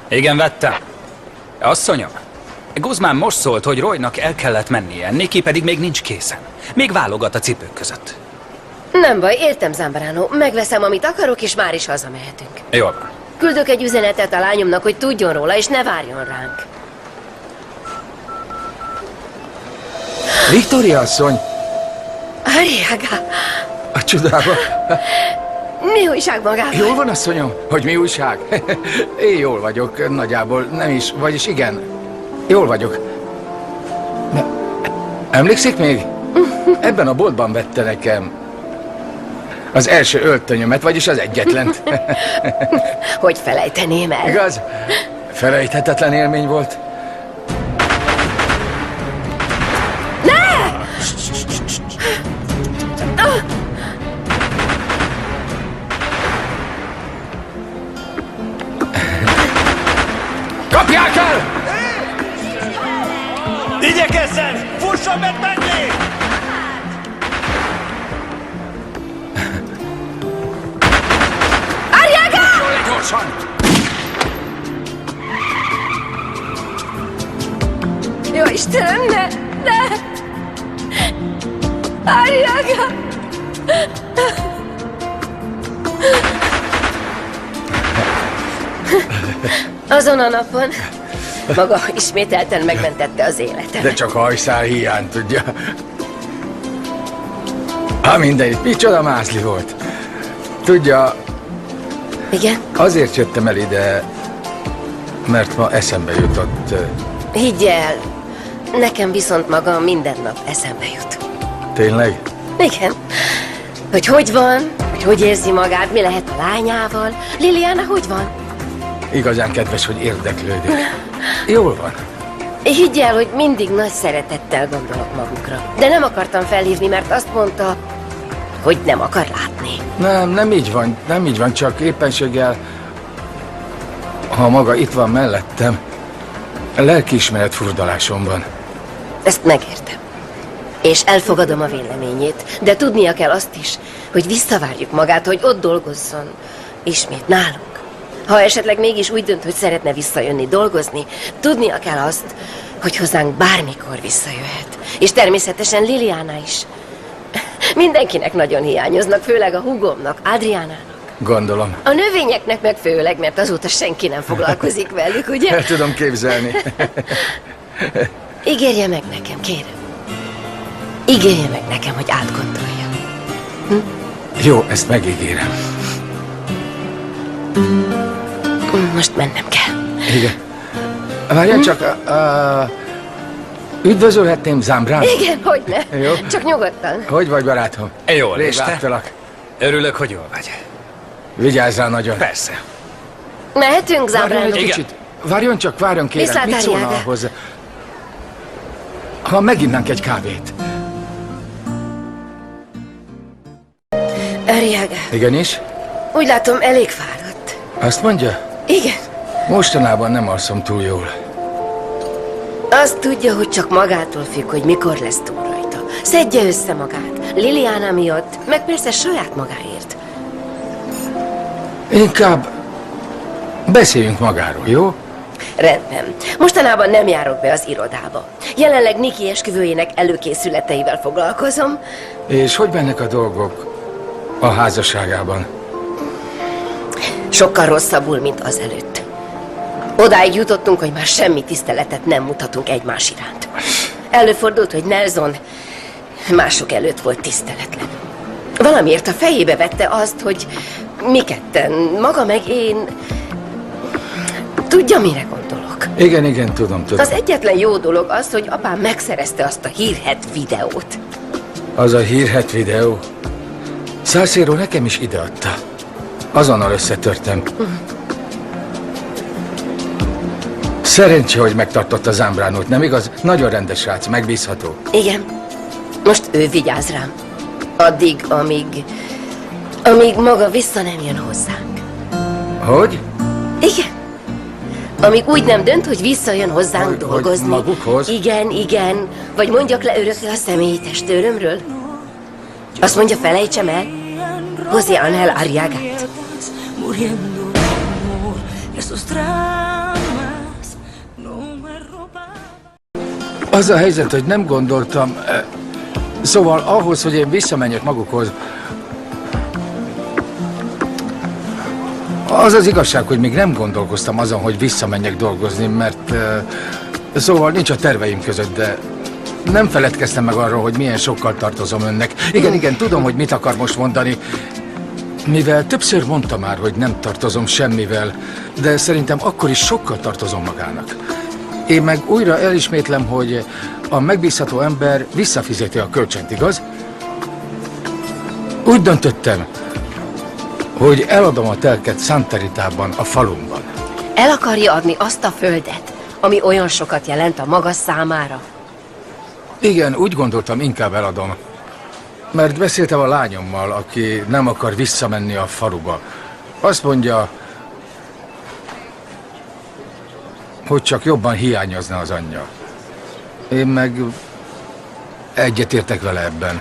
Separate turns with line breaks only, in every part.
Igen, vettem. Asszonyom, Guzmán most szólt, hogy Roynak el kellett mennie, Nikki pedig még nincs készen. Még válogat a cipők között.
Nem baj, értem, Zambrano. Megveszem, amit akarok, és már is hazamehetünk.
Jól van.
Küldök egy üzenetet a lányomnak, hogy tudjon róla, és ne várjon ránk.
Victoria asszony!
Arriaga,
A csodába!
mi újság magában?
Jól van, asszonyom? Hogy mi újság? Én jól vagyok, nagyjából nem is, vagyis igen. Jól vagyok. Na, emlékszik még? Ebben a boltban vette nekem az első öltönyömet, vagyis az egyetlent.
Hogy felejteném el?
Igaz? Felejthetetlen élmény volt. Kapják el!
Igyekezzen! Fusson, mert menni!
Arriaga!
Gyorsan!
Jó Istenem, ne! Arriaga! Azon a napon maga ismételten megmentette az életet.
De csak hajszál hiány, tudja. Mindegy, micsoda mázli volt. Tudja,
Igen?
azért jöttem el ide, mert ma eszembe jutott.
Higgy el, nekem viszont maga minden nap eszembe jut.
Tényleg?
Igen. Hogy van, hogy érzi magát, mi lehet a lányával. Liliana, hogy van?
Igazán kedves, hogy érdeklődik. Jól van.
Higgy el, hogy mindig nagy szeretettel gondolok magukra. De nem akartam felhívni, mert azt mondta, hogy nem akar látni.
Nem így van, csak éppenséggel, ha maga itt van mellettem, lelkiismeret furdalásom van.
Ezt megértem. És elfogadom a véleményét, de tudnia kell azt is, hogy visszavárjuk magát, hogy ott dolgozzon. Ismét nálunk. Ha esetleg mégis úgy dönt, hogy szeretne visszajönni dolgozni, tudnia kell azt, hogy hozzánk bármikor visszajöhet. És természetesen Liliana is. Mindenkinek nagyon hiányoznak, főleg a húgomnak, Adriánának.
Gondolom.
A növényeknek meg főleg, mert azóta senki nem foglalkozik velük, ugye?
El tudom képzelni.
Ígérje meg nekem, kérem. Ígérje meg nekem, hogy átgondolja.
Jó, ezt megígérem.
Most mennem kell.
Igen. Várjál csak, üdvözölhetném Zambrano?
Igen, hogyne.
Jó.
Csak nyugodtan.
Hogy vagy, barátom?
Jól,
Rég
és te?
láttalak.
Örülök, hogy jól vagy.
Vigyázz rá nagyon.
Persze.
Mehetünk,
Várjon
Zambrano?
egy kicsit. Várjon csak, várjon kérem.
Viszlát,
Mit szólna
Arriaga.
ahhoz? Ha meginnánk egy kávét.
Arriaga,
Igenis?
úgy látom, elég fáradt.
Azt mondja?
Igen.
Mostanában nem alszom túl jól.
Azt tudja, hogy csak magától függ, hogy mikor lesz túl rajta. Szedje össze magát. Liliana miatt, meg persze saját magáért.
Inkább beszéljünk magáról, jó?
Rendben. Mostanában nem járok be az irodába. Jelenleg Nikki esküvőjének előkészületeivel foglalkozom.
És hogy mennek a dolgok a házasságában?
Sokkal rosszabbul, mint azelőtt. Odáig jutottunk, hogy már semmi tiszteletet nem mutatunk egymás iránt. Előfordult, hogy Nelson mások előtt volt tiszteletlen. Valamiért a fejébe vette azt, hogy mi ketten, maga meg én... Tudja, mire gondolok?
Igen, tudom.
Az egyetlen jó dolog az, hogy apám megszerezte azt a hírhedt videót.
Az a hírhedt videó. Salcero nekem is ideadta. Azonnal összetörtem. Szerencsé, hogy megtartotta Zambránót, nem igaz? Nagyon rendes srác, megbízható.
Igen. Most ő vigyáz rám. Addig, amíg maga vissza nem jön hozzánk.
Hogy?
Igen. Amíg úgy nem dönt, hogy visszajön hozzánk
Hogy
dolgozni.
magukhoz?
Igen. Vagy mondjak le örökre a személyi testőrömről. Azt mondja, felejtsem el. José Ángel Arriagát.
Muriendo de amor, estos tragos
Az a helyzet, hogy nem gondoltam... Szóval ahhoz, hogy én visszamenjek magukhoz... Az az igazság, hogy még nem gondolkoztam azon, hogy visszamenjek dolgozni, mert... Szóval nincs a terveim között, de... Nem feledkeztem meg arról, hogy milyen sokkal tartozom önnek. Igen, tudom, hogy mit akar most mondani. Mivel többször mondta már, hogy nem tartozom semmivel, de szerintem akkor is sokkal tartozom magának. Én meg újra elismétlem, hogy a megbízható ember visszafizeti a kölcsönt, igaz? Úgy döntöttem, hogy eladom a telket Santa Ritában, a falumban.
El akarja adni azt a földet, ami olyan sokat jelent a maga számára?
Igen, úgy gondoltam, inkább eladom. Mert beszéltem a lányommal, aki nem akar visszamenni a faluba. Azt mondja, hogy csak jobban hiányozna az anyja. Én meg egyetértek vele ebben.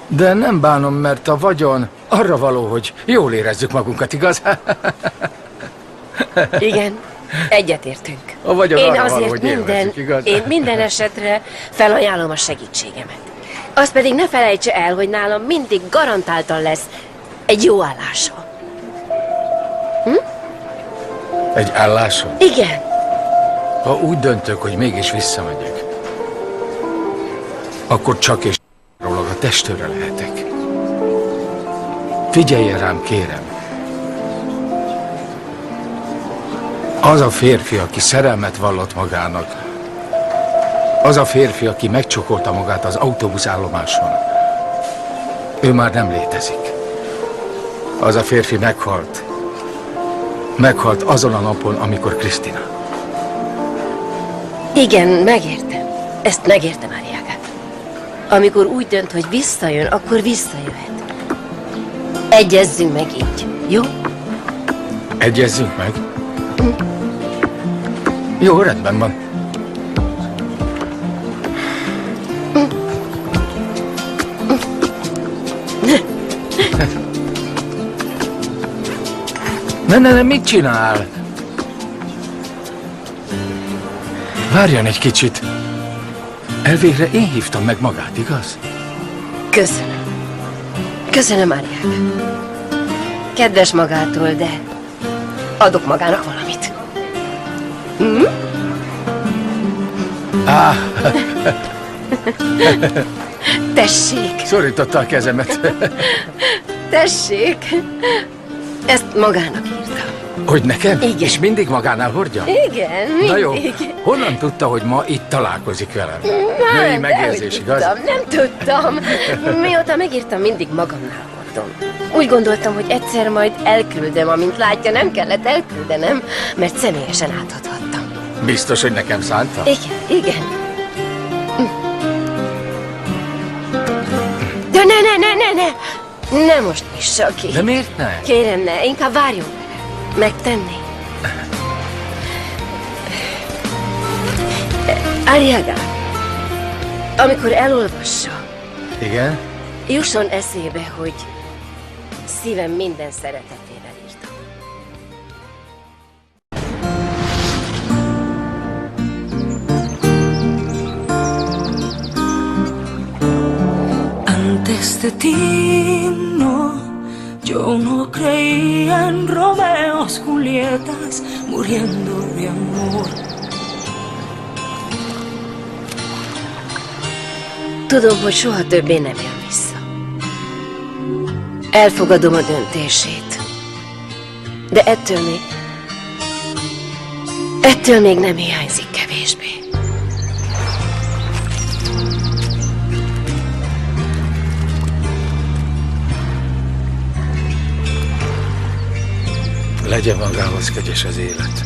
De nem bánom, mert a vagyon arra való, hogy jól érezzük magunkat, igaz?
Igen, egyetértünk.
A vagyon
Én
arra való,
azért
hogy élvezzük, igaz?
én minden esetre felajánlom a segítségemet. Azt pedig ne felejtse el, hogy nálam mindig garantáltan lesz egy jó állása.
Egy álláson?
Igen.
Ha úgy döntök, hogy mégis visszamegyek, akkor csak és róla a testőre lehetek. Figyeljen rám, kérem. Az a férfi, aki szerelmet vallott magának, az a férfi, aki megcsokolta magát az autóbuszállomáson, ő már nem létezik. Az a férfi meghalt. Meghalt azon a napon, amikor Krisztina.
Igen, megértem. Ezt megértem, Arriaga. Amikor úgy dönt, hogy visszajön, akkor visszajöhet. Egyezzünk meg így, jó?
Egyezzünk meg? Jó, rendben van. Ne, mit csinál? Várjon egy kicsit. Elvégre én hívtam meg magát, igaz?
Köszönöm. Köszönöm, Arriaga. Kedves magától, de adok magának valamit. Tessék,
Szorította a kezemet.
tessék. Ezt magának írtam.
Hogy nekem?
Igen.
És mindig magánál hordja?
Igen,
Na jó,
mindig.
honnan tudta, hogy ma itt találkozik velem? Női megérzés, igaz?
Nem tudtam. Mióta megírtam, mindig magamnál hordom. Úgy gondoltam, hogy egyszer majd elküldöm, amint látja, nem kellett elküldenem, mert személyesen átadhattam.
Biztos, hogy nekem szánta?
Igen. De ne! Ne most nyissa ki.
De miért ne?
Kérem, ne, inkább várjon vele. Megtenni. Arriaga, amikor elolvassa,
Igen?
jusson eszébe, hogy szívem minden szeretetével írtam.
Antes de ti, no, yo no creía en Romeos, Julietas muriendo de amor.
Tudom, hogy soha többé nem jön vissza. Elfogadom a döntését. De ettől még nem hiányzik kevésbé.
Legyen magához kegyes az élet.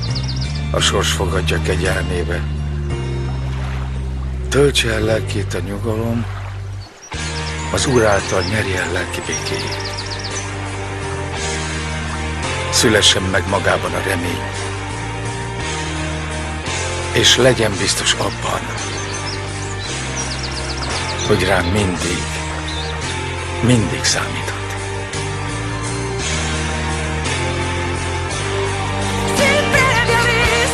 A sors fogadja kegyelmébe. Töltse el lelkét a nyugalom, az Úr által nyerje el lelki békéjét. Szülessen meg magában a remény, és legyen biztos abban, hogy rám mindig számíthat.
Sin pena de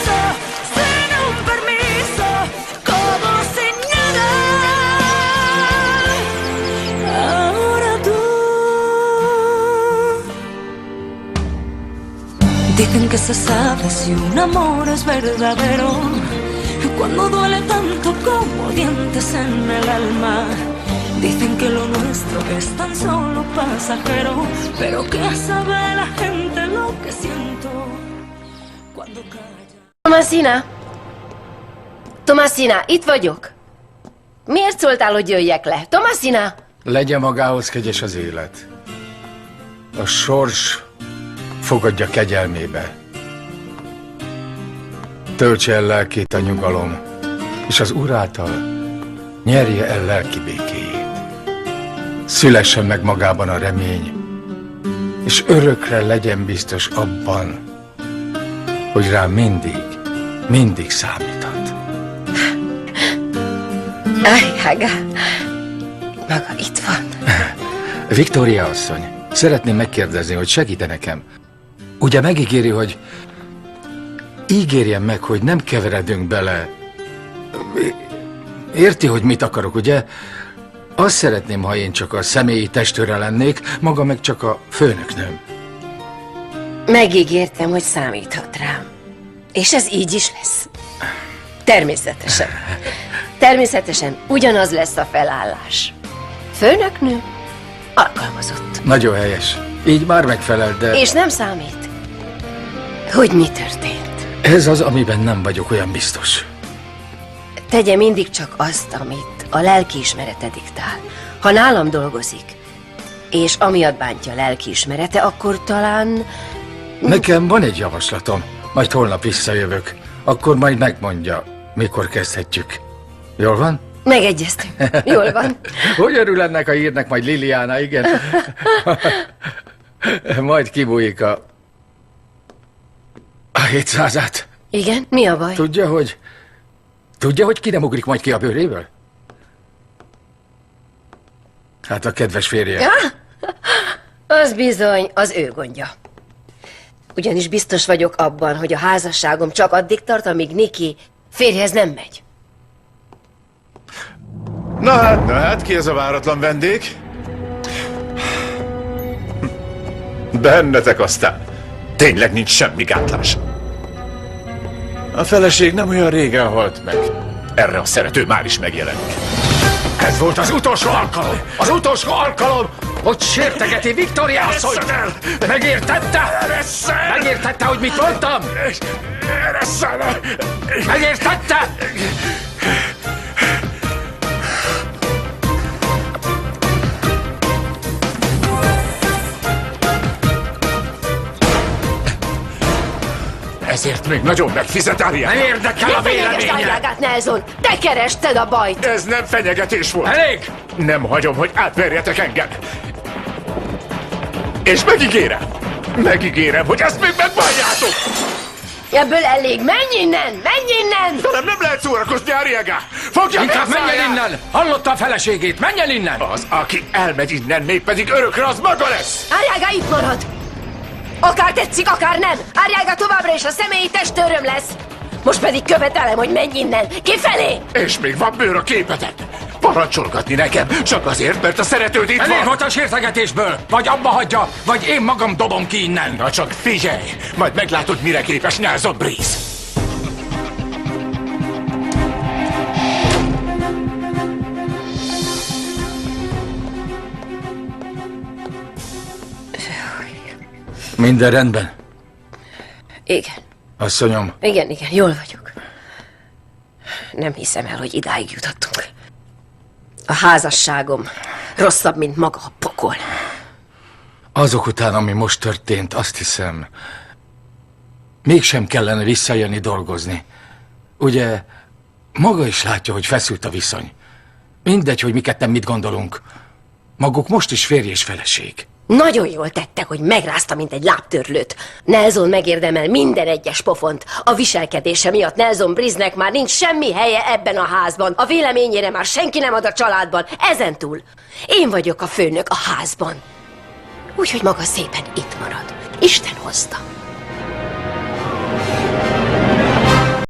Dicen que se sabe si un amor es verdadero cuando duele tanto como dientes en el alma. Dicen que lo nuestro es tan solo pasajero, pero que sabe la gente lo que siento cuando calla.
Tomasina, itt vagyok. Miért szóltál, hogy jöjjek le? Tomasina!
Legyen magához kegyes az élet. A sors fogadja kegyelmébe. Töltse el lelkét a nyugalom, és az Úr által nyerje el lelki békéjét. Szülessen meg magában a remény, és örökre legyen biztos abban, hogy rá mindig számíthat.
Arriaga, maga itt van.
Viktória asszony, szeretném megkérdezni, hogy segít-e nekem. Ugye megígéri, hogy ígérjem meg, hogy nem keveredünk bele. Érti, hogy mit akarok, ugye? Azt szeretném, ha én csak a személyi testőre lennék, maga meg csak a főnöknőm.
Megígértem, hogy számíthat rám. És ez így is lesz. Természetesen. Természetesen ugyanaz lesz a felállás. Főnöknő, alkalmazott.
Nagyon helyes. Így már megfelel, de...
És nem számít, hogy mi történt.
Ez az, amiben nem vagyok olyan biztos.
Tegye mindig csak azt, amit a lelkiismerete diktál. Ha nálam dolgozik, és amiatt bántja lelkiismerete, akkor talán...
Nekem van egy javaslatom. Majd holnap visszajövök. Akkor majd megmondja, mikor kezdhetjük. Jól van?
Megegyeztünk. Jól van.
Hogy örül ennek a hírnek majd Liliana, igen? Majd kibújik a 700-át.
Igen? Mi a baj?
Tudja, hogy ki nem ugrik majd ki a bőréből? Hát a kedves férje.
Az bizony az ő gondja. Ugyanis biztos vagyok abban, hogy a házasságom csak addig tart, amíg Niki férjhez nem megy.
Na hát, ki ez a váratlan vendég? Bennetek aztán. Tényleg nincs semmi gátlás. A feleség nem olyan régen halt meg. Erre a szerető már is megjelenik.
Ez volt az utolsó alkalom! Az utolsó alkalom, hogy sértegeti Viktória asszony! Megértette? Megértette, hogy mit mondtam? Megértette?
Ezért még nagyon megfizet, Ariana.
Nem érdekel a véleménye!
Arriagát, Nelson! Te kerested a bajt!
Ez nem fenyegetés volt.
Elég!
Nem hagyom, hogy átverjetek engem. És megígérem, hogy ezt még megbánjátok.
Ebből elég! Menj innen! Menj innen!
Velem nem lehet szórakozni, Arriaga! Fogja
Inkább
be a
menj el
száját!
innen! Hallotta a feleségét, menj el innen!
Az, aki elmegy innen, mégpedig örökre, az maga lesz!
Arriaga itt marad! Akár tetszik, akár nem! Arriaga továbbra is a személyi testőröm lesz! Most pedig követelem, hogy menj innen! Kifelé!
És még van bőr a képeden! Parancsolgatni nekem, csak azért, mert a szeretőd itt
Elég
van!
volt a sértegetésből! Vagy abba hagyja, vagy én magam dobom ki innen!
Na csak figyelj! Majd meglátod, mire képes Nelson Breeze!
Minden rendben?
Igen,
Asszonyom,
igen, jól vagyok. Nem hiszem el, hogy idáig jutottunk. A házasságom rosszabb, mint maga a pokol.
azok után, ami most történt, azt hiszem, mégsem kellene visszajönni dolgozni. Ugye, maga is látja, hogy feszült a viszony. Mindegy, hogy mi ketten mit gondolunk. Maguk most is férj és feleség.
Nagyon jól tette, hogy megrázta, mint egy lábtörlőt. Nelson megérdemel minden egyes pofont. A viselkedése miatt Nelson Breeze-nek már nincs semmi helye ebben a házban. A véleményére már senki nem ad a családban. Ezentúl én vagyok a főnök a házban. Úgyhogy maga szépen itt marad. Isten hozta.